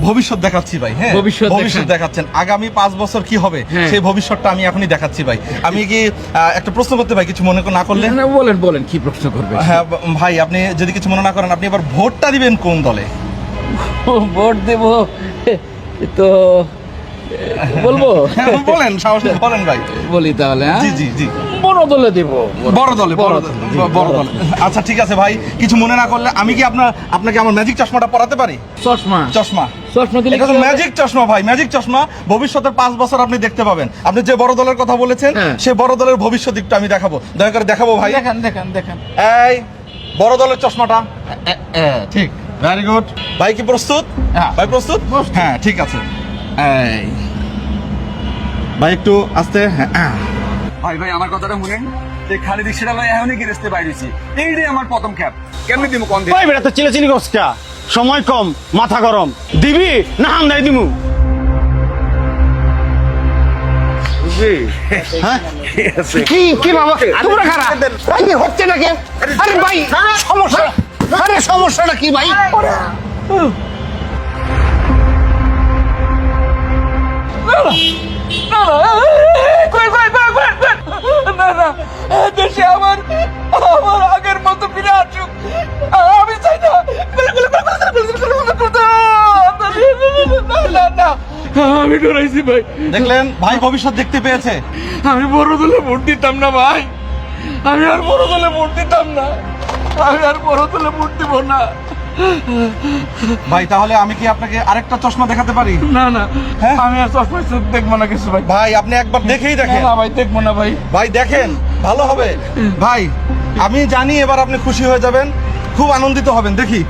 ভবিষ্যৎ দেখাচ্ছি ভাই। হ্যাঁ, ভবিষ্যৎ দেখাচ্ছেন, আগামী 5 বছর কি হবে সেই ভবিষ্যৎটা আমি এখনই দেখাচ্ছি ভাই। আমি কি একটা প্রশ্ন করতে ভাই, কিছু মনে না করলে? বলেন বলেন, কি প্রশ্ন করবে? হ্যাঁ ভাই, আপনি যদি কিছু মনে না করেন, আপনি এবার ভোটটা দিবেন কোন দলে? ভোট দেব তো বলবো? বলেন, সাহস করে বলেন ভাই। বলি তাহলে। জি জি জি, বড় দলে দেব। বড় দলে, বড় দলে। আচ্ছা ঠিক আছে ভাই, কিছু মনে না করলে আমি কি আপনাকে আমার ম্যাজিক চশমাটা পরাতে পারি? চশমা? চশমা দিলে এটা তো ম্যাজিক চশমা ভাই, ম্যাজিক চশমা। ভবিষ্যতের 5 বছর আপনি দেখতে পাবেন। আপনি যে বড় দলের কথা বলেছেন সে বড় দলের ভবিষ্যৎ দিকটা আমি দেখাবো। দয়া করে দেখাবো ভাই। দেখান। এই বড় দলের চশমাটা। ঠিক, ভেরি গুড ভাই। কি প্রস্তুত ভাই? প্রস্তুত? হ্যাঁ ঠিক আছে। এই ভাই একটু আস্তে। হ্যাঁ ভাই আমার কথাটা শুনেন, যে খালি রিক্সাটা লয় এখনই কি রেস্তে বাইরেছি, এইটাই আমার প্রথম খ্যাপ। কেমনি দিমু কোন দিন? ভাই বেটা তো চিলেচিনি কসকা, সময় কম, মাথা গরম, দিবি না হামদাই দিমু? হ্যাঁ কি বাবা তোমরা খারাপ ভাই, কি হচ্ছে নাকি? আরে ভাই সমস্যাটা কি ভাই? দেশে আমার আগের মতো ফিরে আসুক, আমি চাই না। আমি ডরাইছি ভাই। দেখলেন ভাই, ভবিষ্যৎ দেখতে পেয়েছে। আমি বড় দলে ভোট দিতাম না ভাই, আমি আর বড় দলে ভোট দিতাম না, আমি আর বড় দলে ভোট দিব না ভাই। তাহলে আমি কি আপনাকে আরেকটা চশমা দেখাতে পারি? না আমি আর চশমা দেখবো না কিছু ভাই। ভাই আপনি একবার দেখেই দেখেন। না ভাই, দেখবো না ভাই। ভাই দেখেন, ভালো হবে ভাই। আমি জানি এবার আপনি খুশি হয়ে যাবেন, খুব আনন্দিত হবেন। দেখি।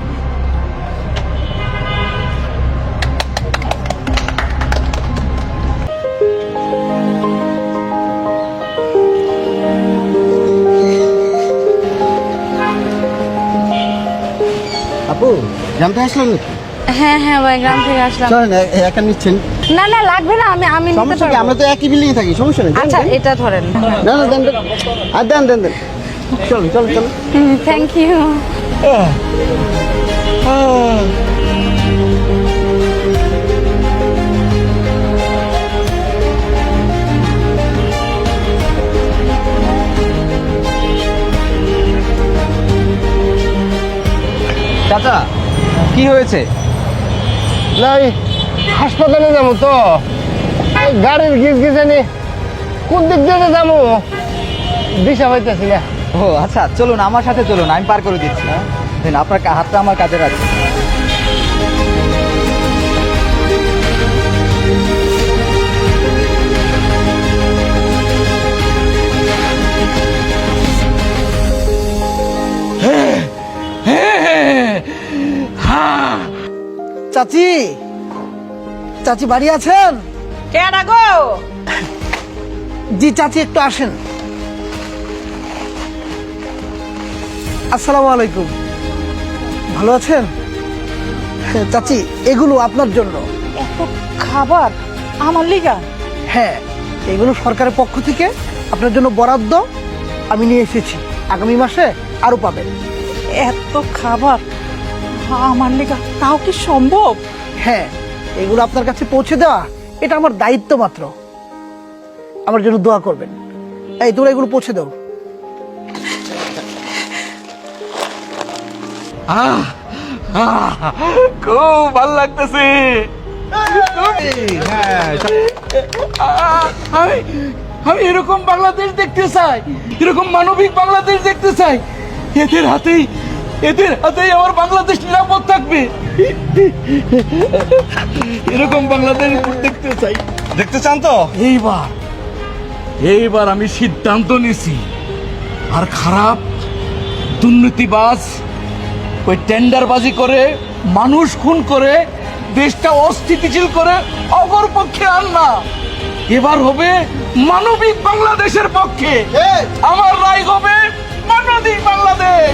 আপু জানতে আসলেন নাকি? হ্যাঁ ভাই, গ্রাম থেকে আসলাম। চলেন একা নিচ্ছেন? না লাগবে না, আমি নিতে সমস্যা কি? পারবো। আমরা তো একই বিল্ডিং এ থাকি, সমস্যা নেই। আচ্ছা এটা ধরেন। না দেন আর দেন চলো। Thank you. চাচা কি হয়েছে? না হাসপাতালে যাবো তো, গাড়ির গিজগিজানি কোন দিক দিয়ে যাবো দিশা পাইতেছি না। ও আচ্ছা, চলুন আমার সাথে চলুন, আমি পার করে দিচ্ছি। দেন আপনার হাতটা আমার কাজে রাখুন। চাচি বাড়ি আছেন? কেন গো? জি চাচি একটু আসেন। আসসালামু আলাইকুম, ভালো আছেন? চাচি এগুলো আপনার জন্য। এত খাবার আমার লিগা? হ্যাঁ, এগুলো সরকারের পক্ষ থেকে আপনার জন্য বরাদ্দ, আমি নিয়ে এসেছি। আগামী মাসে আরো পাবেন। এত খাবার আমার লিগা তাও কি সম্ভব? হ্যাঁ, এগুলো আপনার কাছে পৌঁছে দেওয়া এটা আমার দায়িত্ব মাত্র। আমার জন্য দোয়া করবেন। এই তোরা এগুলো পৌঁছে দাও। খুব ভালো লাগতেছে। আমি এরকম বাংলাদেশ দেখতে চাই, এরকম মানবিক বাংলাদেশ দেখতে চাই। এদের হাতেই আমার বাংলাদেশ নিরাপদ থাকবে। এরকম বাংলাদেশ দেখতে চাই। দেখতে চান তো? এইবার আমি সিদ্ধান্ত নিছি, আর খারাপ দুর্নীতিবাজ ওই টেন্ডারবাজি করে মানুষ খুন করে দেশটা অস্থিতিশীল করে অপর পক্ষে আর না, এবার হবে মানবিক বাংলাদেশের পক্ষে। আমার রায় হবে মানবিক বাংলাদেশ।